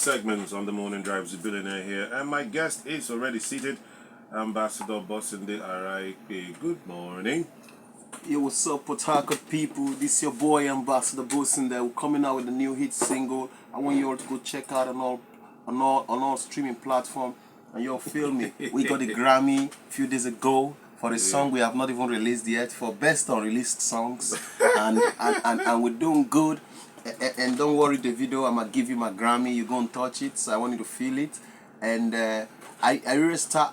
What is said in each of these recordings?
segments on the morning drive. The billionaire here, and my guest is already seated, Ambassador Bosindelive. Good morning. Yo, what's up, Port Harcourt people? This is your boy Ambassador Bosindelive. We're coming out with a new hit single. I want you all to go check out on all streaming platform. And yo, feel me? We got a Grammy a few days ago for a song we have not even released yet for best unreleased songs, and we're doing good. And don't worry, the video, I'm gonna give you my Grammy. You're gonna touch it, so I want you to feel it. And I star.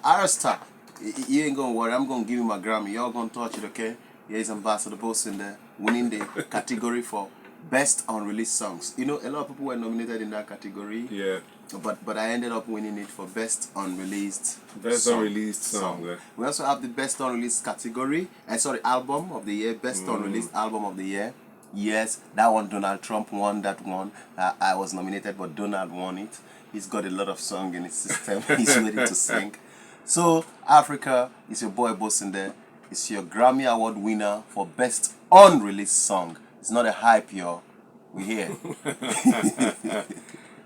You ain't gonna worry. I'm gonna give you my Grammy. Y'all gonna touch it, okay? Here's Ambassador Bosindelive winning the category for best unreleased songs. You know, a lot of people were nominated in that category. Yeah. But I ended up winning it for best unreleased song. Yeah. We also have the best unreleased category. Album of the year, best unreleased album of the year. Yes, that one Donald Trump won that one. I was nominated, but Donald won it. He's got a lot of song in his system. He's ready to sing. So Africa is your boy Bosindelive. It's your Grammy Award winner for best unreleased song. It's not a hype, yo. We here.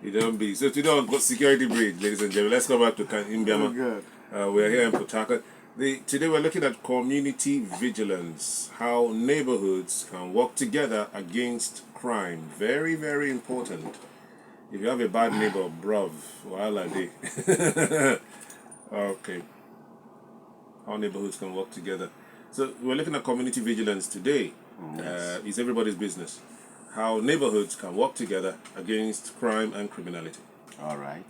You don't be. So today on Security Bridge, ladies and gentlemen, let's go back to Imbiama. We're here in Port Harcourt. Today we're looking at community vigilance, how neighborhoods can work together against crime. Very, very important. If you have a bad neighbor, bruv, while are they? Okay. How neighborhoods can work together. So we're looking at community vigilance today. Yes. It's everybody's business. How neighborhoods can work together against crime and criminality. All right.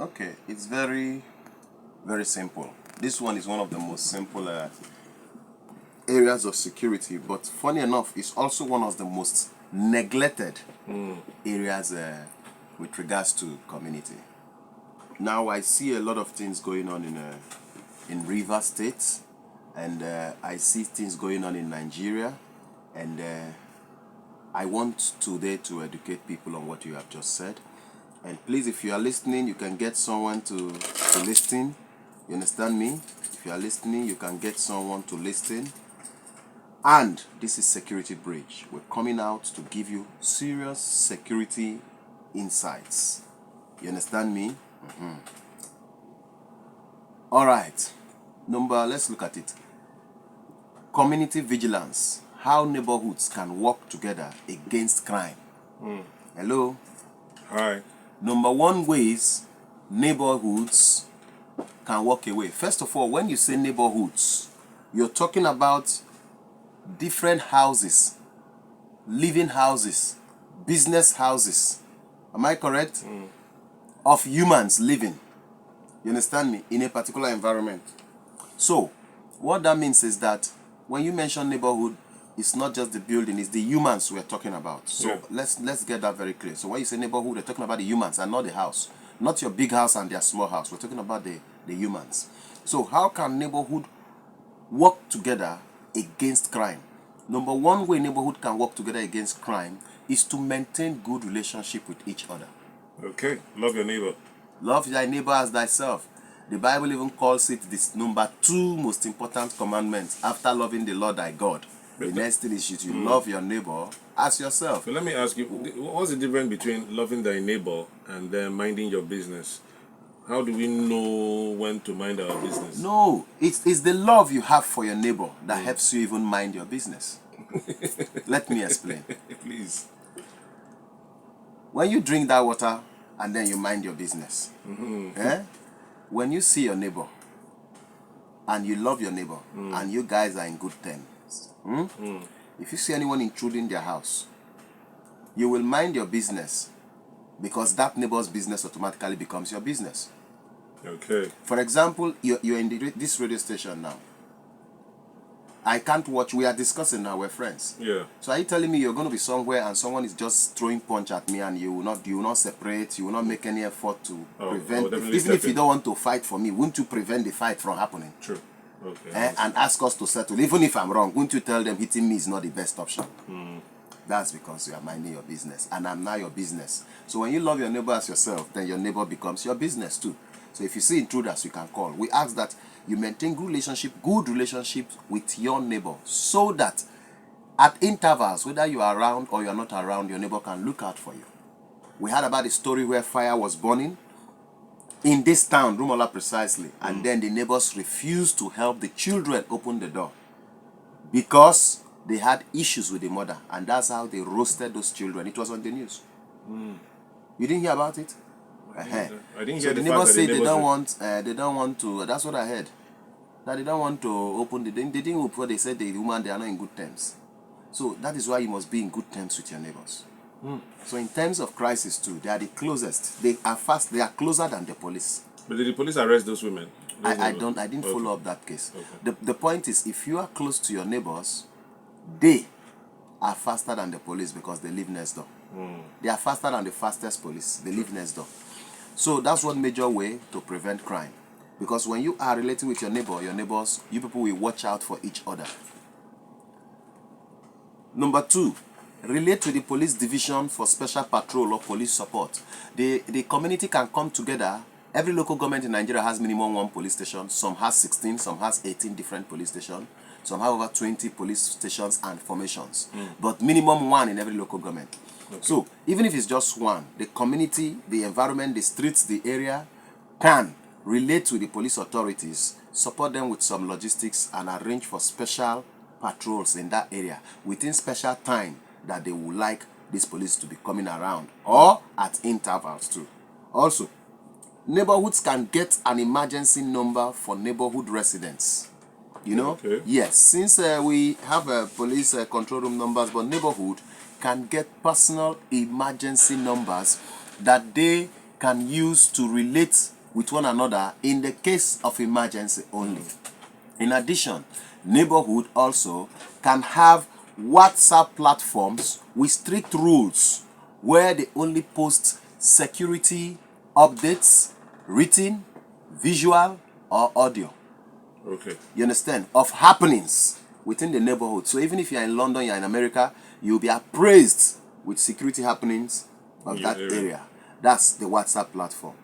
Okay, it's very, very simple. This one is one of the most simple areas of security, but funny enough, it's also one of the most neglected areas with regards to community. Now I see a lot of things going on in Rivers State, and I see things going on in Nigeria, and I want today to educate people on what you have just said. And please, if you are listening, you can get someone to listen. You understand me? If you are listening, you can get someone to listen. And this is Security Bridge. We're coming out to give you serious security insights. You understand me? All right. Let's look at it. Community vigilance. How neighborhoods can work together against crime. Hello? Hi. Number one ways neighborhoods can walk away. First of all, when you say neighborhoods, you're talking about different houses, living houses, business houses. Am I correct? Of humans living. You understand me? In a particular environment. So, what that means is that when you mention neighborhood, it's not just the building, it's the humans we're talking about. So let's get that very clear. So when you say neighborhood, we're talking about the humans and not the house. Not your big house and their small house. We're talking about the humans. So how can neighborhood work together against crime? Number one way neighborhood can work together against crime is to maintain good relationship with each other. Okay. Love your neighbor. Love thy neighbor as thyself. The Bible even calls it this number 2 most important commandment after loving the Lord thy God. The next thing is you love your neighbor as yourself. So let me ask you, what's the difference between loving thy neighbor and then minding your business? How do we know when to mind our business? No, it's the love you have for your neighbor that helps you even mind your business. Let me explain. Please. When you drink that water and then you mind your business, when you see your neighbor and you love your neighbor and you guys are in good terms, if you see anyone intruding their house, you will mind your business because that neighbor's business automatically becomes your business. Okay. For example, you're in this radio station now. I can't watch. We are discussing now. We're friends. Yeah. So are you telling me you're going to be somewhere and someone is just throwing punch at me and you will not separate? You will not make any effort to prevent. Even if you don't want to fight for me, wouldn't you prevent the fight from happening? True. Okay. And ask us to settle. Even if I'm wrong, wouldn't you tell them hitting me is not the best option? That's because you are minding your business, and I'm now your business. So when you love your neighbor as yourself, then your neighbor becomes your business too. So if you see intruders, you can call. We ask that you maintain good relationships with your neighbor, so that At intervals, whether you are around or you are not around, your neighbor can look out for you. We heard about a story where fire was burning in this town, Rumola precisely, and then the neighbors refused to help the children open the door because they had issues with the mother, and that's how they roasted those children. It was on the news. You didn't hear about it? I didn't So hear the the fact neighbors that say the they neighbors don't want to. That's what I heard. That they don't want to open the. They didn't open before they said the woman they are not in good terms. So that is why you must be in good terms with your neighbors. So in terms of crisis too, they are the closest. They are fast. They are closer than the police. But did the police arrest those women? I didn't follow up that case. Okay. The point is, if you are close to your neighbors, they are faster than the police because they live next door. They are faster than the fastest police. They live next door. So that's one major way to prevent crime. Because when you are relating with your neighbors, you people will watch out for each other. Number 2, relate to the police division for special patrol or police support. The community can come together. Every local government in Nigeria has minimum 1 police station. Some has 16, some has 18 different police stations. Some have over 20 police stations and formations. But minimum 1 in every local government. Okay. So even if it's just 1, the community, the environment, the streets, the area can relate to the police authorities, support them with some logistics, and arrange for special patrols in that area within special time that they would like this police to be coming around, or at intervals too. Also, neighborhoods can get an emergency number for neighborhood residents. You know? Okay. Yes, since we have police control room numbers, but neighborhood can get personal emergency numbers that they can use to relate with one another in the case of emergency only. In addition, neighborhood also can have WhatsApp platforms with strict rules where they only post security updates, written, visual, or audio. Okay. You understand? Of happenings within the neighborhood. So even if you're in London, you're in America, you'll be appraised with security happenings of that area. That's the WhatsApp platform.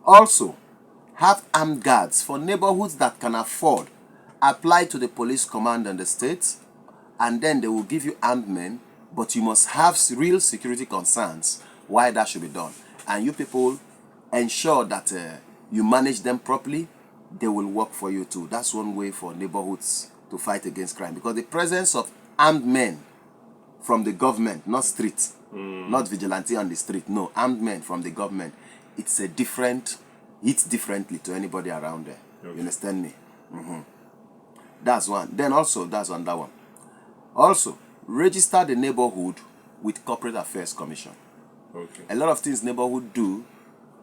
Also, have armed guards for neighborhoods that can afford. Apply to the police command in the state, and then they will give you armed men, but you must have real security concerns why that should be done. And you people ensure that you manage them properly. They will work for you too. That's one way for neighborhoods to fight against crime, because the presence of armed men from the government, not street, not vigilante on the street, no, armed men from the government, it's differently to anybody around there. Okay. You understand me? That's one. Then also, that's another one. Also, register the neighborhood with Corporate Affairs Commission. Okay. A lot of things neighborhood do,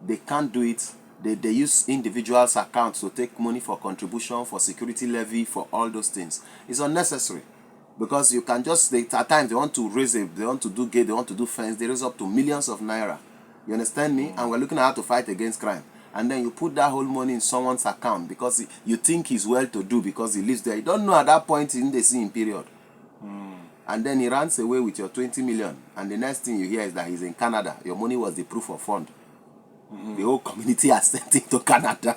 they can't do it. They use individuals' accounts to take money for contribution, for security levy, for all those things. It's unnecessary, because you can just, at times they want to raise they want to do gate, they want to do fence, they raise up to millions of naira. You understand me? And we're looking at how to fight against crime. And then you put that whole money in someone's account because you think he's well to do because he lives there. You don't know at that point in the scene period. And then he runs away with your 20 million. And the next thing you hear is that he's in Canada. Your money was the proof of fund. The whole community has sent him to Canada.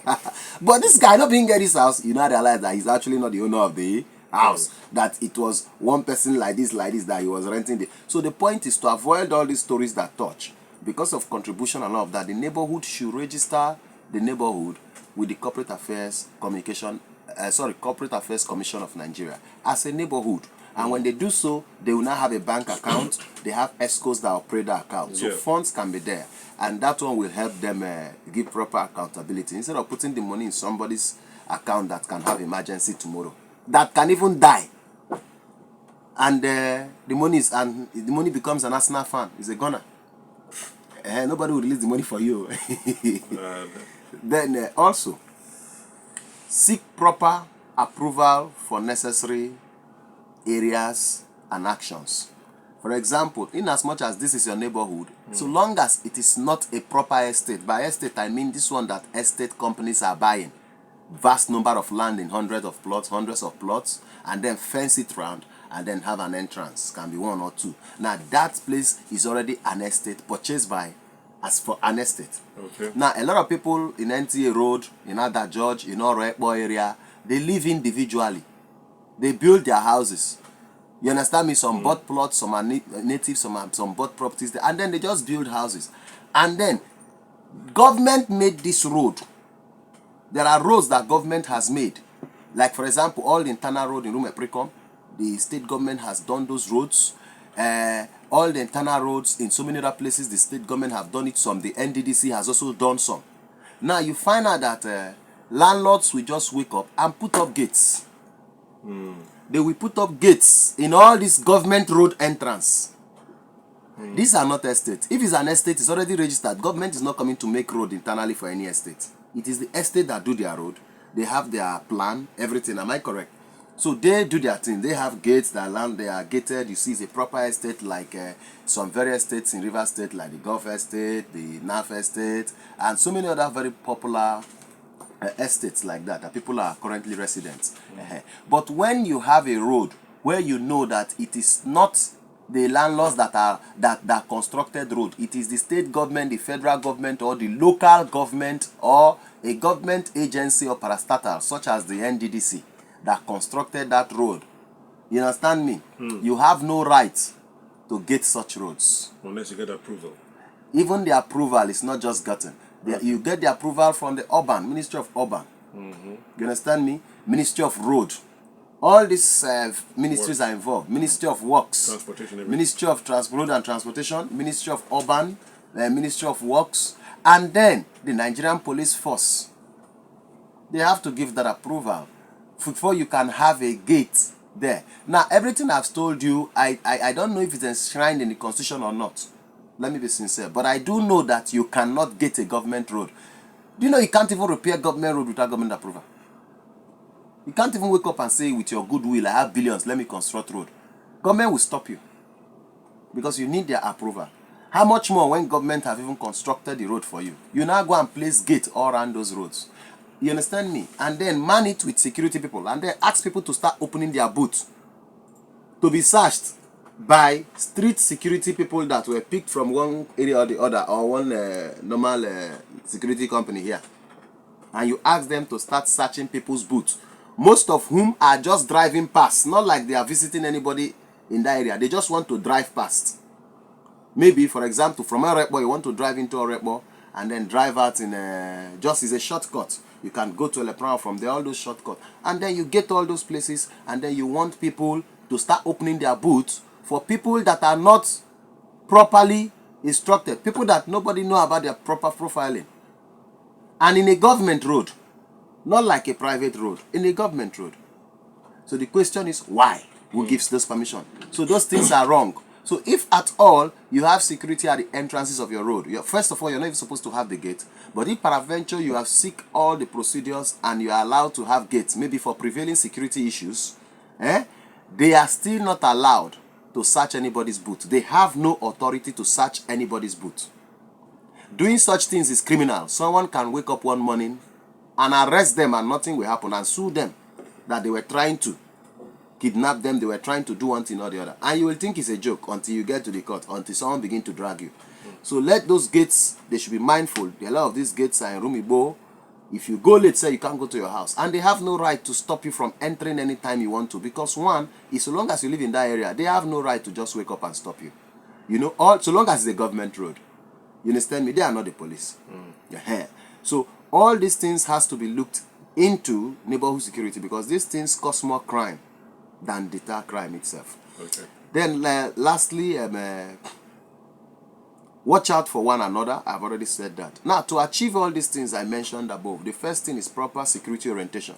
But this guy not being at his house, you now realize that he's actually not the owner of the house. That it was one person like this that he was renting. So the point is to avoid all these stories that touch. Because of contribution and all of that, the neighborhood should register the neighborhood with the Corporate Affairs Commission of Nigeria as a neighborhood. And when they do so, they will now have a bank account. They have escorts that operate the account. So funds can be there. And that one will help them give proper accountability. Instead of putting the money in somebody's account that can have emergency tomorrow, that can even die. And the money becomes an Arsenal fan. It's a gunner. Nobody will release the money for you. Then also, seek proper approval for necessary areas and actions. For example, in as much as this is your neighborhood, so long as it is not a proper estate. By estate, I mean this one that estate companies are buying. Vast number of land in hundreds of plots, and then fence it round, and then have an entrance. Can be 1 or 2. Now that place is already an estate purchased by as for an estate. Okay. Now a lot of people in NTA Road, in Ada George, in Oro Ekpo area, they live individually. They build their houses. You understand me? Some bought plots, some are native, some bought properties there, and then they just build houses. And then government made this road. There are roads that government has made. Like for example, all the internal road in Rumeprecom, the state government has done those roads. All the internal roads in so many other places, the state government have done it some. The NDDC has also done some. Now you find out that landlords will just wake up and put up gates. They will put up gates in all this government road entrance. These are not estates. If it's an estate, it's already registered. Government is not coming to make road internally for any estate. It is the estate that do their road. They have their plan, everything. Am I correct? So they do their thing. They have gates, their land, they are gated. You see, it's a proper estate like some various estates in River State, like the Gulf Estate, the North Estate, and so many other very popular estates like that people are currently residents. But when you have a road where you know that it is not the landlords that constructed road, it is the state government, the federal government, or the local government, or a government agency or parastatal such as the NDDC that constructed that road. You understand me? You have no right to get such roads unless you get approval. Even the approval is not just gotten. You get the approval from the urban, Ministry of Urban. You understand me? Ministry of Road. All these ministries are involved. Ministry of Works. Transportation. Ministry of Road and Transportation. Ministry of Urban. Ministry of Works. And then the Nigerian Police Force. They have to give that approval before you can have a gate there. Now, everything I've told you, I don't know if it's enshrined in the Constitution or not. Let me be sincere. But I do know that you cannot get a government road. Do you know you can't even repair government road without government approval? You can't even wake up and say, with your goodwill, I have billions, let me construct road. Government will stop you. Because you need their approval. How much more when government have even constructed the road for you? You now go and place gate all around those roads. You understand me? And then man it with security people. And then ask people to start opening their boots. To be searched by street security people that were picked from one area or the other, or one normal security company here, and you ask them to start searching people's boots, most of whom are just driving past, not like they are visiting anybody in that area. They just want to drive past. Maybe, for example, from Orekpo, you want to drive into Orekpo and then drive out in just as a shortcut. You can go to Elepran from there, all those shortcuts, and then you get all those places, and then you want people to start opening their boots for people that are not properly instructed, people that nobody know about their proper profiling. And in a government road, not like a private road, in a government road. So the question is why? Who gives this permission? So those things are wrong. So if at all you have security at the entrances of your road, first of all, you're not even supposed to have the gate. But if peradventure you have seek all the procedures and you are allowed to have gates, maybe for prevailing security issues, they are still not allowed to search anybody's boot. They have no authority to search anybody's boot. Doing such things is criminal. Someone can wake up one morning and arrest them and nothing will happen, and sue them that they were trying to kidnap them, they were trying to do one thing or the other. And you will think it's a joke until you get to the court, until someone begins to drag you. So let those gates, they should be mindful. A lot of these gates are in Rumibo. If you go late, say you can't go to your house. And they have no right to stop you from entering anytime you want to. Because one, is so long as you live in that area, they have no right to just wake up and stop you. You know, so long as it's a government road. You understand me? They are not the police. So all these things has to be looked into neighborhood security, because these things cause more crime than deter crime itself. Okay. Then lastly, watch out for one another. I've already said that. Now, to achieve all these things I mentioned above, the first thing is proper security orientation.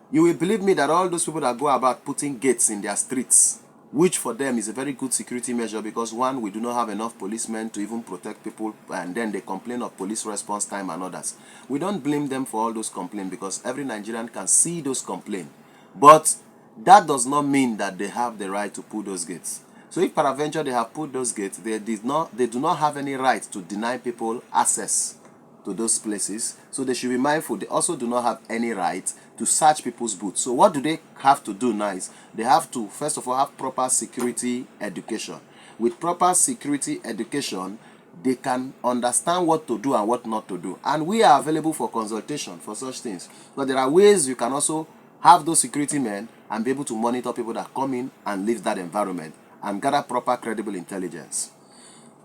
You will believe me that all those people that go about putting gates in their streets, which for them is a very good security measure, because one, we do not have enough policemen to even protect people, and then they complain of police response time and others. We don't blame them for all those complaints, because every Nigerian can see those complaints. But that does not mean that they have the right to put those gates. So if peradventure they have put those gates, they do not have any right to deny people access to those places. So they should be mindful. They also do not have any right to search people's boots. So what do they have to do now is they have to, first of all, have proper security education. With proper security education, they can understand what to do and what not to do. And we are available for consultation for such things. But there are ways you can also have those security men and be able to monitor people that come in and leave that environment and gather proper credible intelligence.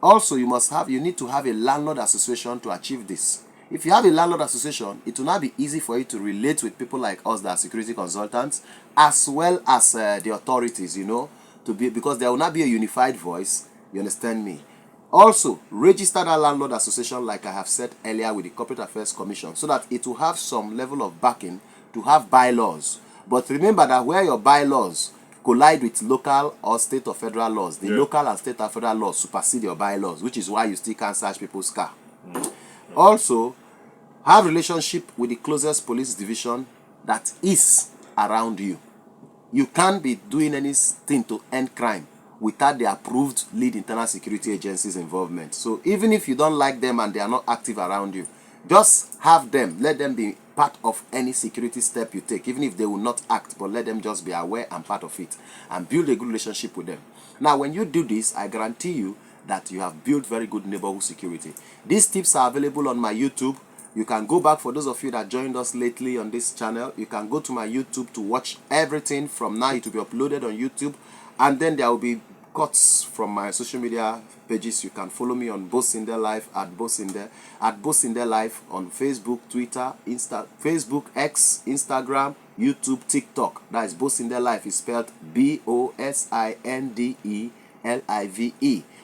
Also, you need to have a landlord association to achieve this. If you have a landlord association, it will now be easy for you to relate with people like us that are security consultants, as well as the authorities, because there will not be a unified voice. You understand me? Also, register that landlord association, like I have said earlier, with the Corporate Affairs Commission, so that it will have some level of backing to have bylaws. But remember that where your bylaws collide with local or state or federal laws, the local and state and federal laws supersede your bylaws, which is why you still can't search people's car. Also, have relationship with the closest police division that is around you. You can't be doing anything to end crime without the approved lead internal security agencies' involvement. So even if you don't like them and they are not active around you, just have them. Let them be part of any security step you take, even if they will not act, but let them just be aware and part of it, and build a good relationship with them. Now, when you do this, I guarantee you that you have built very good neighborhood security. These tips are available on my YouTube. You can go back, for those of you that joined us lately on this channel, you can go to my YouTube to watch everything from now. It will be uploaded on YouTube, and then there will be cuts from my social media pages. You can follow me on bosindelive at bosindelive on Facebook, Twitter, Facebook, X, Instagram, YouTube, TikTok. That is bosindelive, is spelled BOSINDELIVE.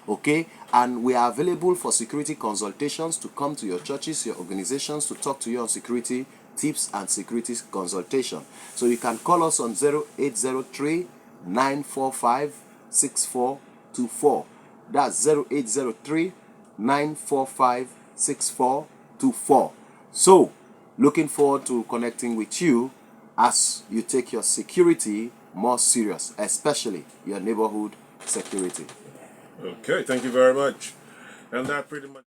Okay, and we are available for security consultations, to come to your churches, your organizations, to talk to you on security tips and security consultation. So you can call us on 0803 945 6424. That's 0803 945 6424. So, looking forward to connecting with you as you take your security more serious, especially your neighborhood security. Okay, thank you very much. And that pretty much